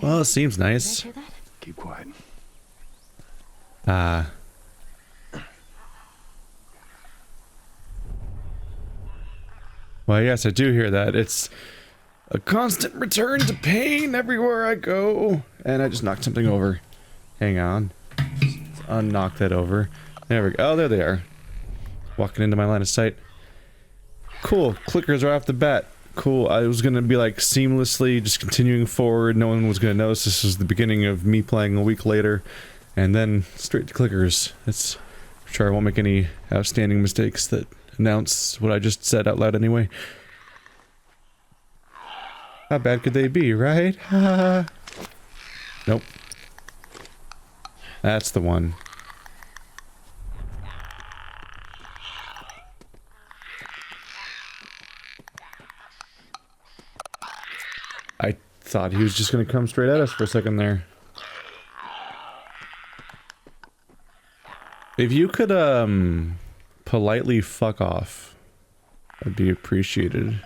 Well, it seems nice. Did I hear that? Keep quiet. Well, yes, I do hear that. It's a constant return to pain everywhere I go. And I just knocked something over. Hang on. Let's unknock that over. There we go. Oh, there they are. Walking into my line of sight. Cool. Clickers right off the bat. Cool. I was gonna be like seamlessly just continuing forward. No one was gonna notice this was the beginning of me playing a week later. And then straight to clickers. It's... I'm sure I won't make any outstanding mistakes that announce what I just said out loud anyway. How bad could they be, right? Nope. That's the one. I thought he was just gonna come straight at us for a second there. If you could, politely fuck off, I'd be appreciated.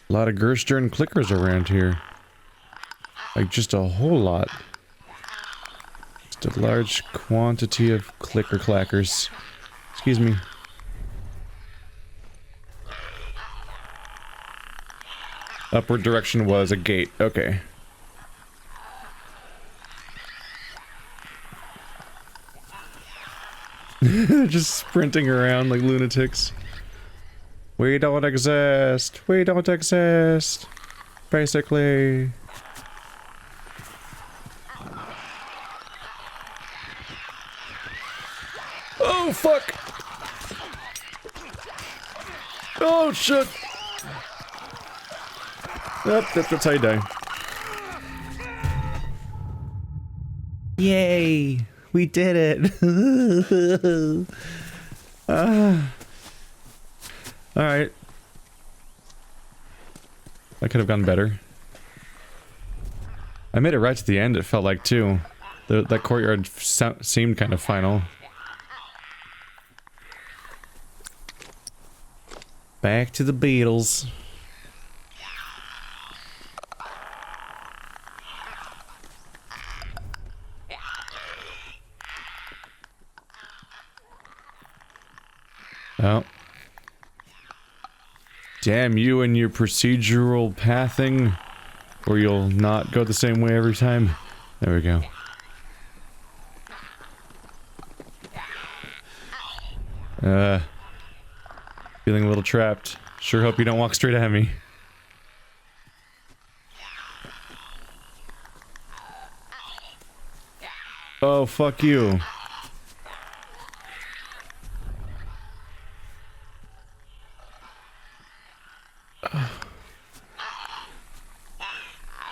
A lot of Gerstern clickers around here. Like, just a whole lot. Just a large quantity of clicker clackers. Excuse me. Upward direction was a gate. Okay. Just sprinting around like lunatics. We don't exist. We don't exist. Basically. Oh, fuck! Oh, shit! Yep, that's how you die. Yay! We did it! Alright. That could have gone better. I made it right to the end, it felt like, too. That courtyard seemed kind of final. Back to the Beatles. Oh. Damn you and your procedural pathing, or you'll not go the same way every time. There we go. Feeling a little trapped. Sure hope you don't walk straight at me. Oh, fuck you.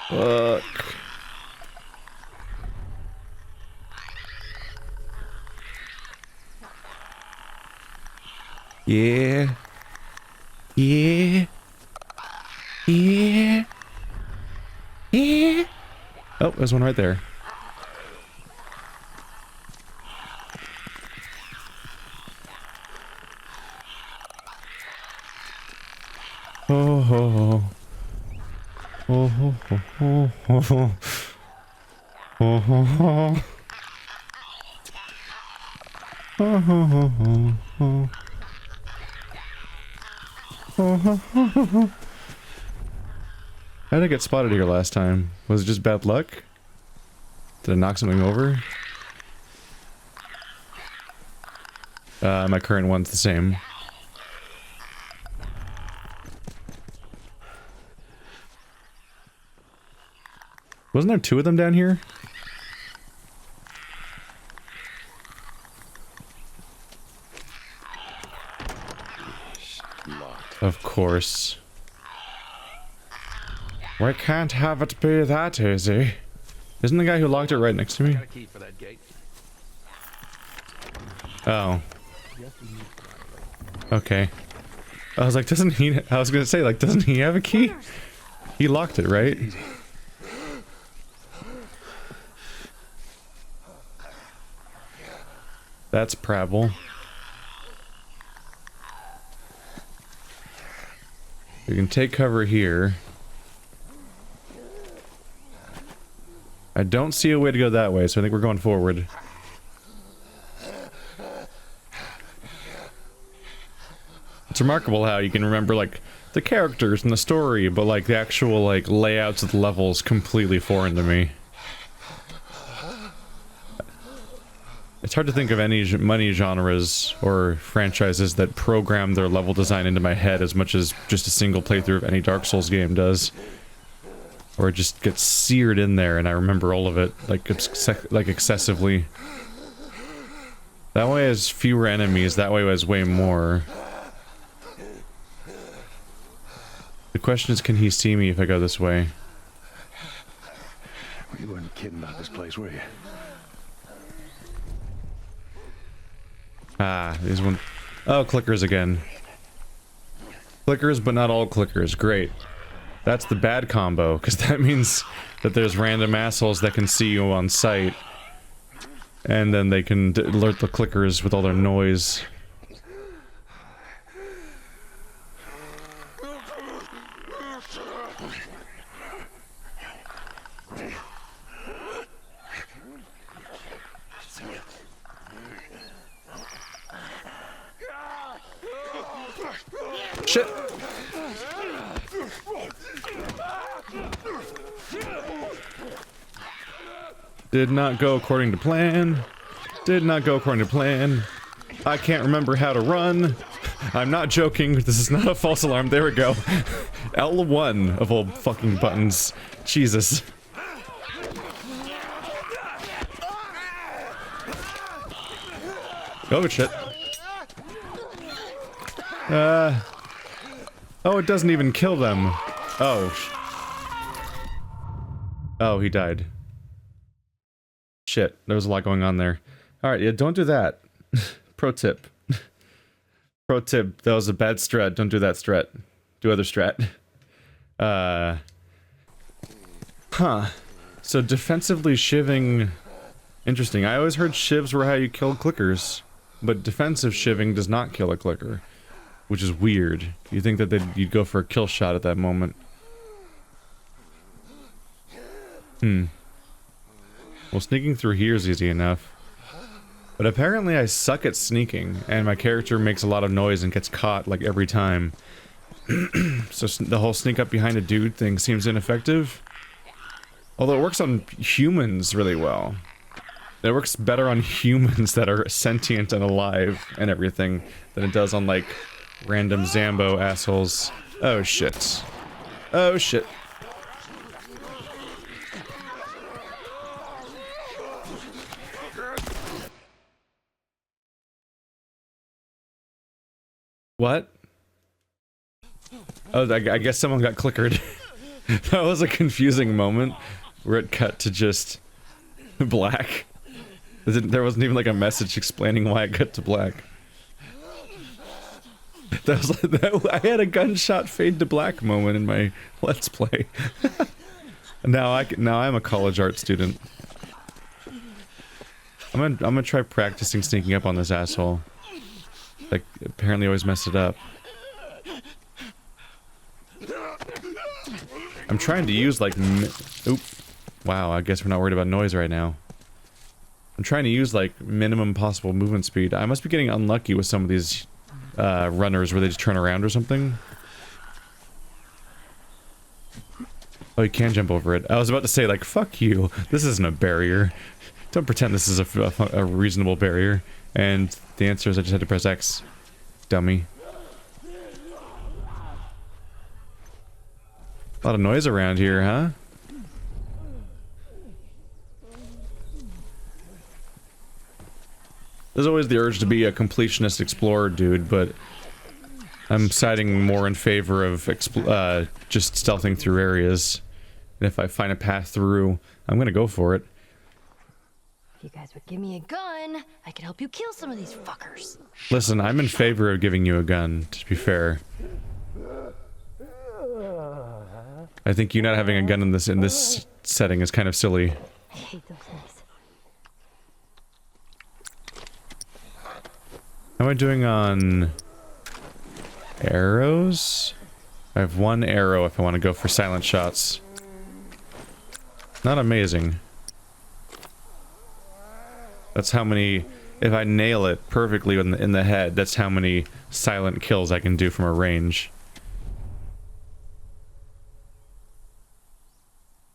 Fuck. Yeah. Yeah. Yeah. Yeah. Oh, there's one right there. Oh, ho, ho. Oh, ho, ho, ho, ho, ho. Oh, ho, ho. Oh, ho, ho, ho, ho. Oh, ho, ho, ho, ho. How did I get spotted here last time? Was it just bad luck? Did I knock something over? My current one's the same. Wasn't there two of them down here? Locked. Of course. We can't have it be that easy. Isn't the guy who locked it right next to me? Got a key for that gate. Oh. Okay. I was like, doesn't he... I was gonna say, like, doesn't he have a key? He locked it, right? Easy. That's Prabble. We can take cover here. I don't see a way to go that way, so I think we're going forward. It's remarkable how you can remember, like, the characters and the story, but, like, the actual, like, layouts of the levels completely foreign to me. It's hard to think of many genres or franchises that program their level design into my head as much as just a single playthrough of any Dark Souls game does. Or it just gets seared in there and I remember all of it, like, excessively. That way has fewer enemies, that way has way more. The question is, can he see me if I go this way? You weren't kidding about this place, were you? Ah, these one. Oh, clickers again. Clickers, but not all clickers. Great. That's the bad combo, because that means that there's random assholes that can see you on sight. And then they can alert the clickers with all their noise. Shit! Did not go according to plan. Did not go according to plan. I can't remember how to run. I'm not joking. This is not a false alarm. There we go. L1 of all fucking buttons. Jesus. Oh shit. Oh, it doesn't even kill them. Oh. Oh, he died. Shit, there was a lot going on there. Alright, yeah, don't do that. Pro tip. Pro tip, that was a bad strat. Don't do that strat. Do other strat. Huh. So defensively shivving... Interesting. I always heard shivs were how you killed clickers. But defensive shivving does not kill a clicker. Which is weird. You think that you'd go for a kill shot at that moment. Well, sneaking through here is easy enough. But apparently I suck at sneaking, and my character makes a lot of noise and gets caught, like, every time. So the whole sneak up behind a dude thing seems ineffective. Although it works on humans really well. It works better on humans that are sentient and alive and everything than it does on, like, random Zambo assholes. Oh shit. Oh shit. What? Oh, I guess someone got clickered. That was a confusing moment where it cut to just black. There wasn't even like a message explaining why it cut to black. That was like, I had a gunshot fade to black moment in my Let's Play. now I'm a college art student. I'm gonna try practicing sneaking up on this asshole. Like, apparently always messed it up. I'm trying to use like oop. Wow, I guess we're not worried about noise right now. I'm trying to use like minimum possible movement speed. I must be getting unlucky with some of these runners where they just turn around or something. Oh, you can jump over it. I was about to say, like, fuck you. This isn't a barrier. Don't pretend this is a reasonable barrier. And the answer is I just had to press X. Dummy. A lot of noise around here, huh? There's always the urge to be a completionist explorer dude, but I'm siding more in favor of just stealthing through areas. And if I find a path through, I'm gonna go for it. If you guys would give me a gun, I could help you kill some of these fuckers. Listen, I'm in favor of giving you a gun, to be fair. I think you not having a gun in this setting is kind of silly. I hate those things. How am I doing on arrows? I have one arrow if I want to go for silent shots. Not amazing. That's how many... If I nail it perfectly in the head, that's how many silent kills I can do from a range.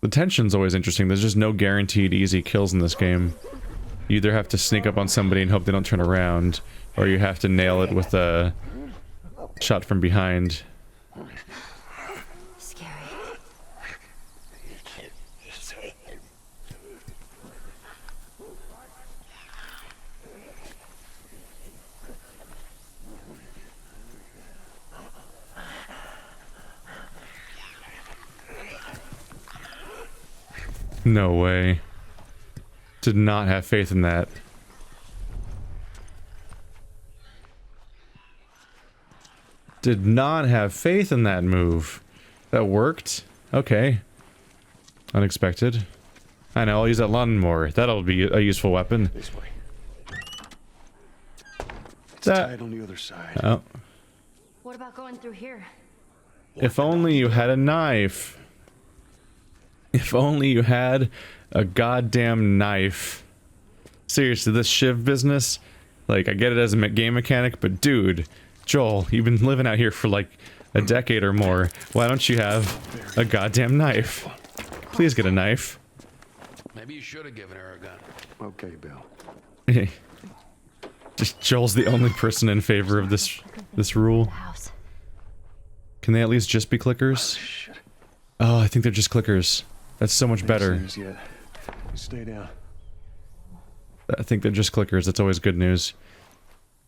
The tension's always interesting. There's just no guaranteed easy kills in this game. You either have to sneak up on somebody and hope they don't turn around, or you have to nail it with a shot from behind. Scary. No way. Did not have faith in that. Did not have faith in that move. That worked? Okay. Unexpected. I know, I'll use that lawnmower. That'll be a useful weapon. This way. It's That- tied on the other side. Oh. What about going through here? If only you had a knife. If only you had a goddamn knife. Seriously, this shiv business, like, I get it as a game mechanic, but dude, Joel, you've been living out here for like a decade or more. Why don't you have a goddamn knife? Please get a knife. Maybe you should have given her a gun. Okay, Bill. Just Joel's the only person in favor of this rule. The house. Can they at least just be clickers? Shit. Oh, I think they're just clickers. That's so much better. Ain't seen us yet. You stay down. I think they're just clickers. That's always good news.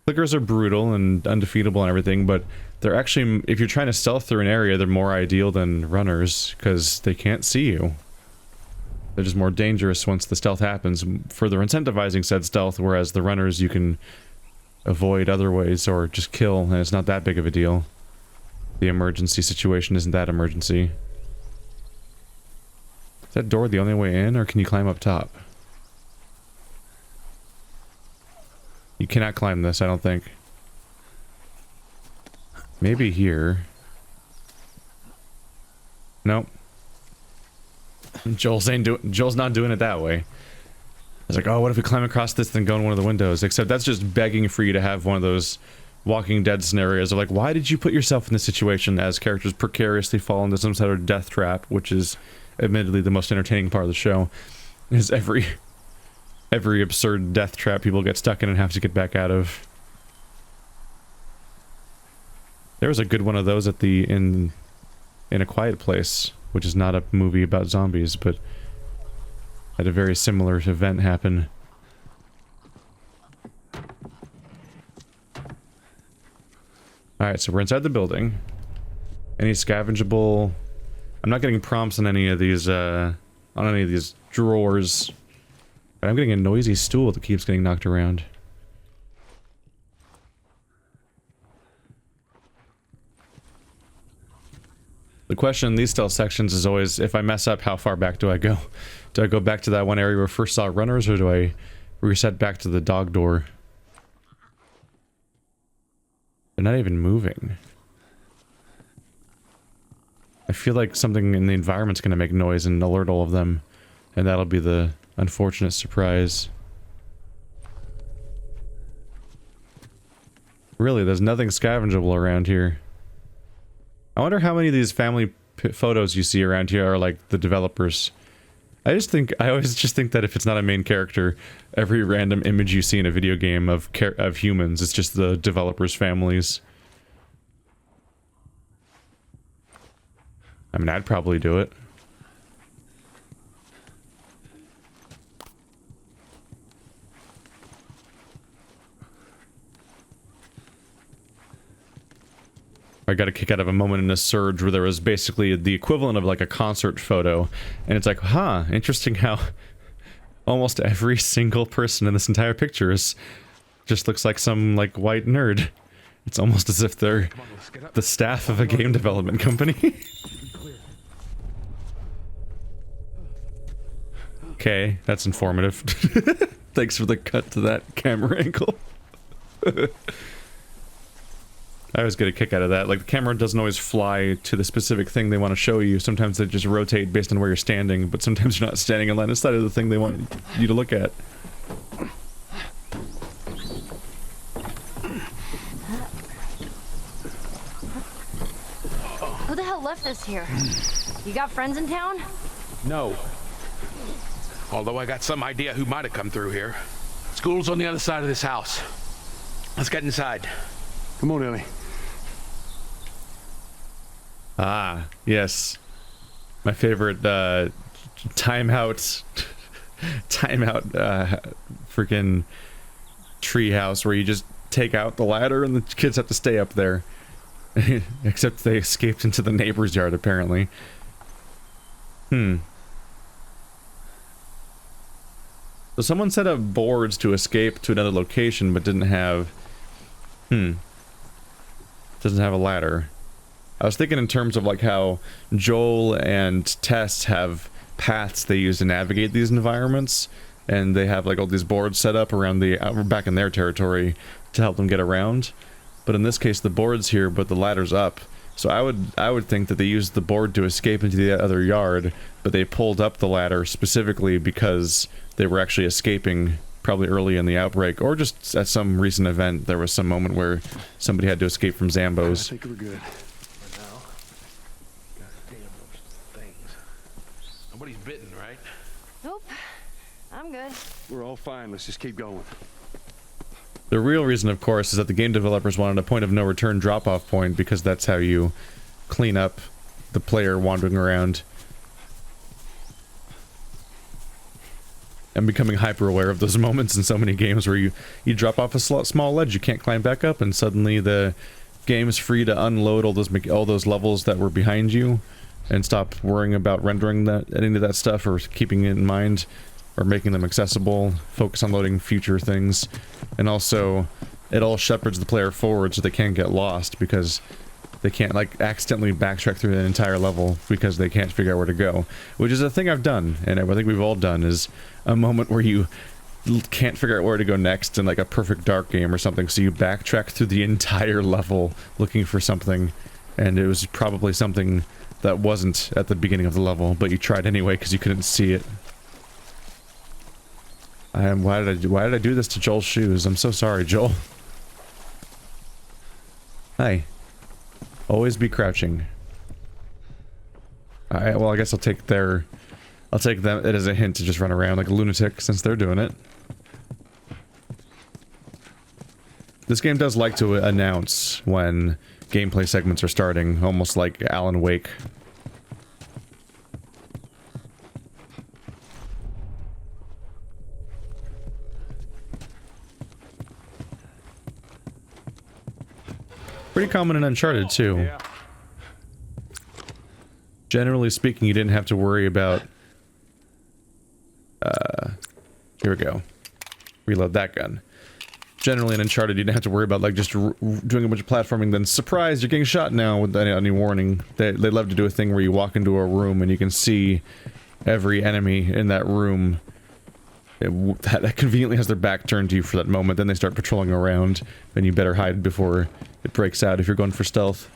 Clickers are brutal and undefeatable and everything, but they're actually, if you're trying to stealth through an area, they're more ideal than runners, because they can't see you. They're just more dangerous once the stealth happens, further incentivizing said stealth, whereas the runners you can avoid other ways or just kill, and it's not that big of a deal. The emergency situation isn't that emergency. Is that door the only way in, or can you climb up top? You cannot climb this, I don't think. Maybe here. Nope. Joel's not doing it that way. It's like, oh, what if we climb across this then go in one of the windows? Except that's just begging for you to have one of those Walking Dead scenarios of like, why did you put yourself in this situation as characters precariously fall into some sort of death trap, which is admittedly the most entertaining part of the show, is every absurd death trap people get stuck in and have to get back out of. There was a good one of those at the in A Quiet Place, which is not a movie about zombies, but had a very similar event happen. Alright, so we're inside the building. Any scavengeable... I'm not getting prompts on any of these, drawers. But I'm getting a noisy stool that keeps getting knocked around. The question in these stealth sections is always, if I mess up, how far back do I go? Do I go back to that one area where I first saw runners, or do I reset back to the dog door? They're not even moving. I feel like something in the environment's gonna make noise and alert all of them, and that'll be the unfortunate surprise. Really, there's nothing scavengeable around here. I wonder how many of these family photos you see around here are like the developers. I always just think that if it's not a main character, every random image you see in a video game of humans, it's just the developers' families. I mean, I'd probably do it. I got a kick out of a moment in a surge where there was basically the equivalent of like a concert photo, and it's like, huh, interesting how almost every single person in this entire picture just looks like some like white nerd. It's almost as if they're the staff of a game development company. Okay, that's informative. Thanks for the cut to that camera angle. I always get a kick out of that. Like, the camera doesn't always fly to the specific thing they want to show you. Sometimes they just rotate based on where you're standing, but sometimes you're not standing in line of sight of the thing they want you to look at. Who the hell left this here? You got friends in town? No. Although I got some idea who might have come through here. School's on the other side of this house. Let's get inside. Come on, Ellie. Ah, yes. My favorite, timeout, freaking treehouse where you just take out the ladder and the kids have to stay up there. Except they escaped into the neighbor's yard, apparently. So someone set up boards to escape to another location, but didn't have... doesn't have a ladder. I was thinking in terms of like how Joel and Tess have paths they use to navigate these environments, and they have like all these boards set up around the back in their territory to help them get around. But in this case, the board's here, but the ladder's up. So I would think that they used the board to escape into the other yard, but they pulled up the ladder specifically because they were actually escaping probably early in the outbreak, or just at some recent event. There was some moment where somebody had to escape from Zambos. I think we're good. For now. God damn those things. Nobody's bitten, right? Nope. I'm good. We're all fine. Let's just keep going. The real reason, of course, is that the game developers wanted a point of no return drop-off point, because that's how you clean up the player wandering around. I'm becoming hyper-aware of those moments in so many games where you drop off a small ledge you can't climb back up, and suddenly the game's free to unload all those levels that were behind you, and stop worrying about rendering any of that stuff or keeping it in mind, or making them accessible, focus on loading future things. And also, it all shepherds the player forward so they can't get lost, because they can't, like, accidentally backtrack through an entire level because they can't figure out where to go. Which is a thing I've done, and I think we've all done, is a moment where you can't figure out where to go next in, like, a perfect dark game or something, so you backtrack through the entire level looking for something, and it was probably something that wasn't at the beginning of the level, but you tried anyway because you couldn't see it. Why did I do this to Joel's shoes? I'm so sorry, Joel. Hi. Always be crouching. Well, I guess I'll take it as a hint to just run around like a lunatic since they're doing it. This game does like to announce when gameplay segments are starting, almost like Alan Wake. Pretty common in Uncharted, too. Yeah. Generally speaking, you didn't have to worry about... here we go. Reload that gun. Generally in Uncharted, you didn't have to worry about, like, just doing a bunch of platforming, then surprise, you're getting shot now without any warning. They love to do a thing where you walk into a room and you can see every enemy in that room that conveniently has their back turned to you for that moment. Then they start patrolling around, and you better hide before it breaks out if you're going for stealth.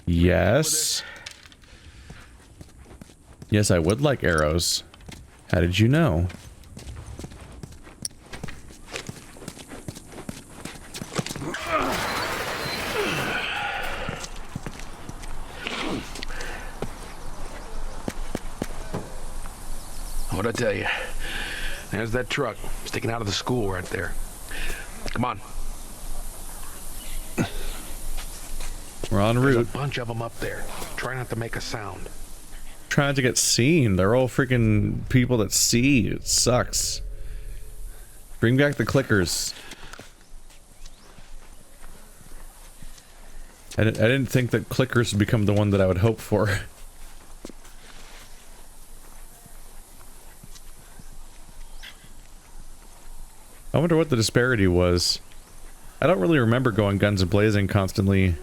Yes. Yes, I would like arrows. How did you know? What'd I tell you? There's that truck sticking out of the school right there. Come on. We're en There's route. a bunch of them up there. Try not to make a sound. Trying to get seen. They're all freaking people that see. It sucks. Bring back the clickers. I didn't think that clickers would become the one that I would hope for. I wonder what the disparity was. I don't really remember going guns a-blazing constantly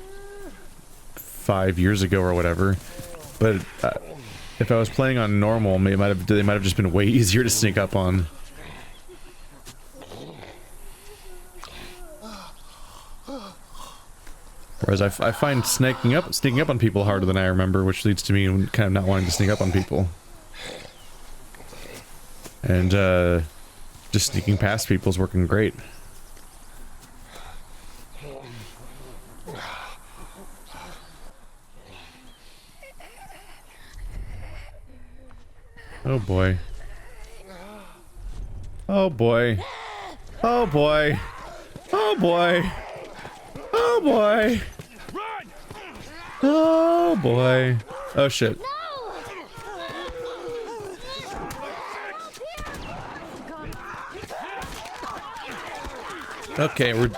5 years ago or whatever, but if I was playing on normal, they might have just been way easier to sneak up on. Whereas I find sneaking up on people harder than I remember, which leads to me kind of not wanting to sneak up on people. And just sneaking past people is working great. Oh boy. Oh boy. Oh boy. Oh boy. Oh boy. Oh boy. Oh shit. Okay, we're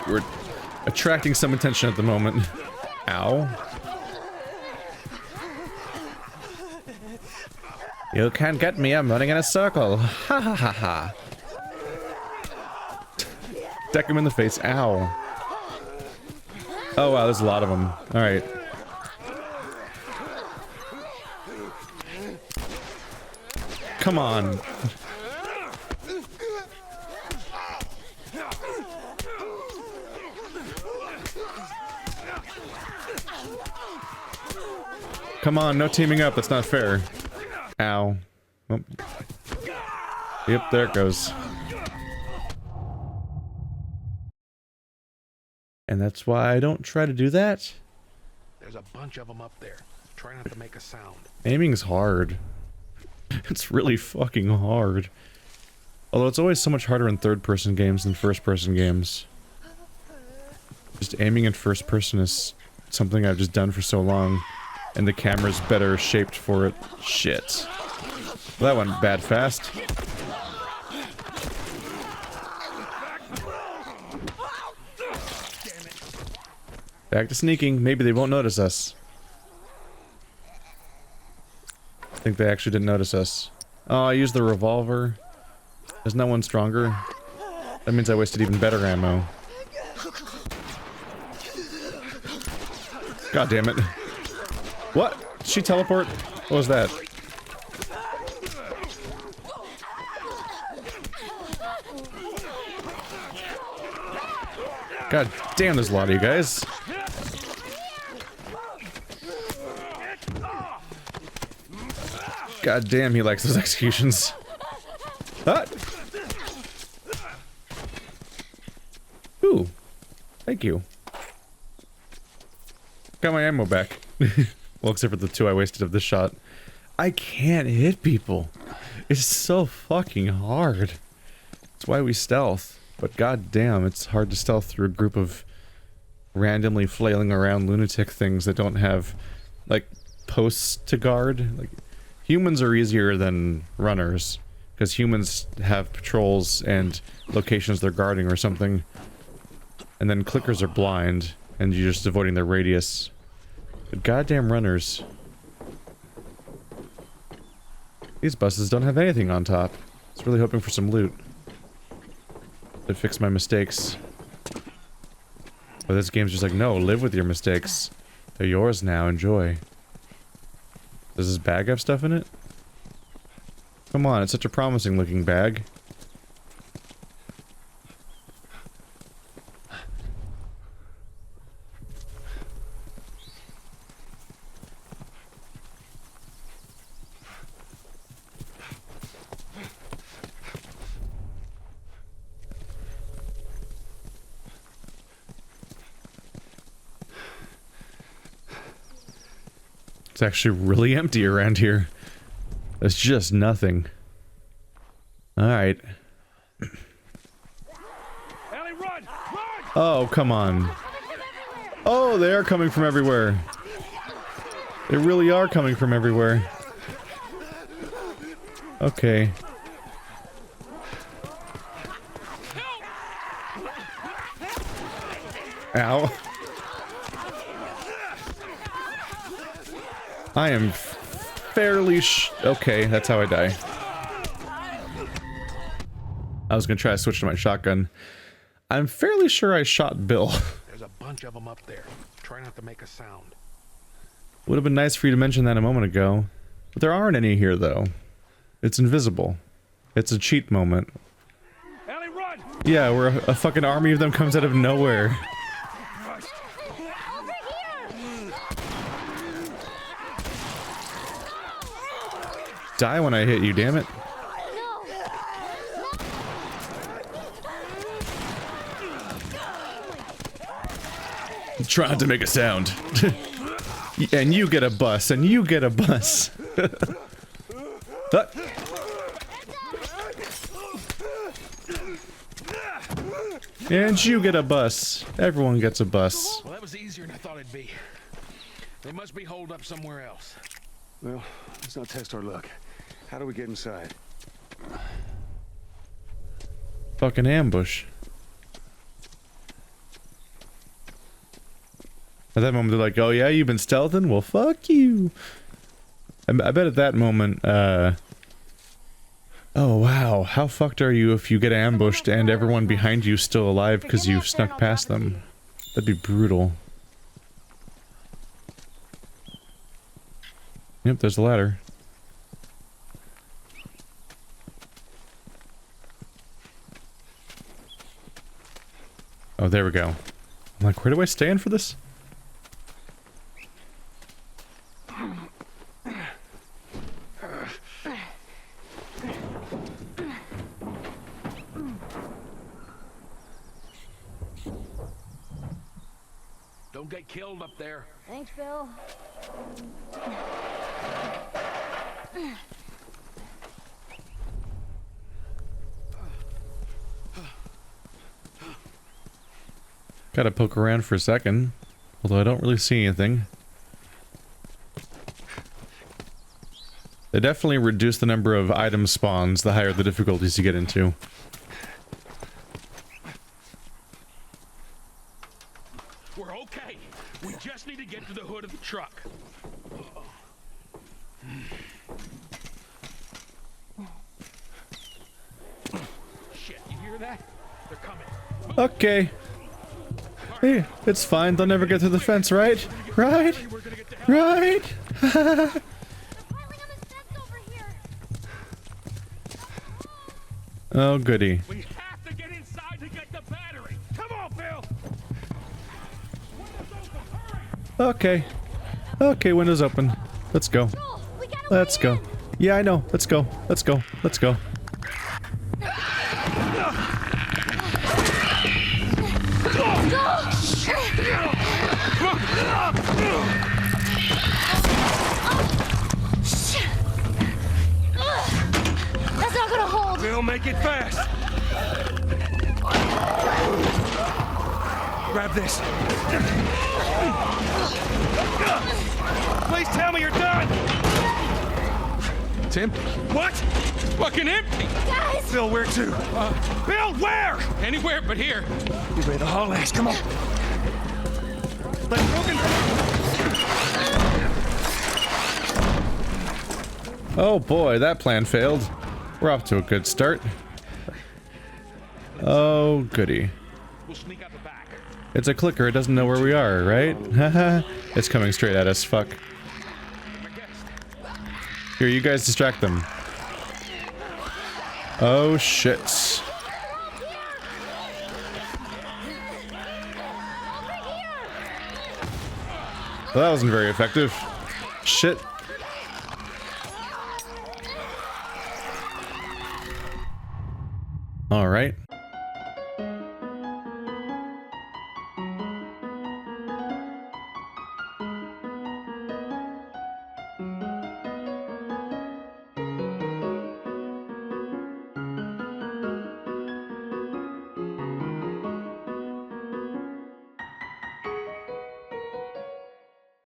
attracting some attention at the moment. Ow. You can't get me, I'm running in a circle. Ha ha ha ha. Deck him in the face. Ow. Oh wow, there's a lot of them. Alright. Come on. Come on, no teaming up, that's not fair. Ow. Oh. Yep, there it goes. And that's why I don't try to do that. There's a bunch of them up there. Try not to make a sound. Aiming's hard. It's really fucking hard. Although it's always so much harder in third-person games than first-person games. Just aiming in first person is something I've just done for so long. And the camera's better shaped for it. Shit. Well, that went bad fast. Back to sneaking. Maybe they won't notice us. I think they actually didn't notice us. Oh, I used the revolver. Isn't that one stronger? That means I wasted even better ammo. God damn it. What? Did she teleport? What was that? God damn, there's a lot of you guys. God damn, he likes those executions. Ah! Ooh. Thank you. Got my ammo back. Well, except for the 2 I wasted of this shot. I can't hit people. It's so fucking hard. That's why we stealth. But goddamn, it's hard to stealth through a group of randomly flailing around lunatic things that don't have, like, posts to guard. Like, humans are easier than runners, because humans have patrols and locations they're guarding or something. And then clickers are blind, and you're just avoiding their radius. But goddamn runners. These buses don't have anything on top. I was really hoping for some loot that fixed my mistakes. But this game's just like, no, live with your mistakes. They're yours now, enjoy. Does this bag have stuff in it? Come on, it's such a promising looking bag. It's actually really empty around here. There's just nothing. Alright. Ellie, run! Run! Oh, come on. Oh, they are coming from everywhere. They really are coming from everywhere. Okay. Ow. I am fairly okay, that's how I die. I was gonna try to switch to my shotgun. I'm fairly sure I shot Bill. There's a bunch of them up there. Try not to make a sound. Would have been nice for you to mention that a moment ago. But there aren't any here, though. It's invisible. It's a cheat moment. Ellie, run! Yeah, where a fucking army of them comes out of nowhere. die when I hit you, damn it. No. Try not to make a sound. And you get a bus, and you get a bus. And you get a bus. Everyone gets a bus. Well, that was easier than I thought it'd be. They must be holed up somewhere else. Well, let's not test our luck. How do we get inside? Fucking ambush. At that moment, they're like, oh yeah, you've been stealthing? Well, fuck you. I bet at that moment, oh wow, how fucked are you if you get ambushed and everyone behind you is still alive because you've snuck past them? That'd be brutal. Yep, there's a ladder. Oh, there we go. I'm like, where do I stand for this? Don't get killed up there. Thanks, Bill. Gotta poke around for a second, although I don't really see anything. They definitely reduce the number of item spawns the higher the difficulties you get into. We're okay. We just need to get to the hood of the truck. Shit, you hear that? They're coming. Okay. Hey, it's fine. They'll never get through the fence, right? Right? Right? Oh, goody. We have to get inside to get the battery. Come on, Bill. Windows open, hurry. Okay. Okay, windows open. Let's go. Let's go. Yeah, I know. Let's go. Let's go. Let's go. That's not gonna hold. Bill, make it fast! Grab this. Please tell me you're done! It's empty. What? Fucking empty. Guys! Bill, where to? Bill, where? Anywhere but here. You made the haul ass, come on. Let's broken. Oh boy, that plan failed. We're off to a good start. Oh, goody. We'll sneak out the back. It's a clicker, it doesn't know where we are, right? Haha. It's coming straight at us, fuck. Here, you guys distract them. Oh, shit. Well, that wasn't very effective. Shit. Alright.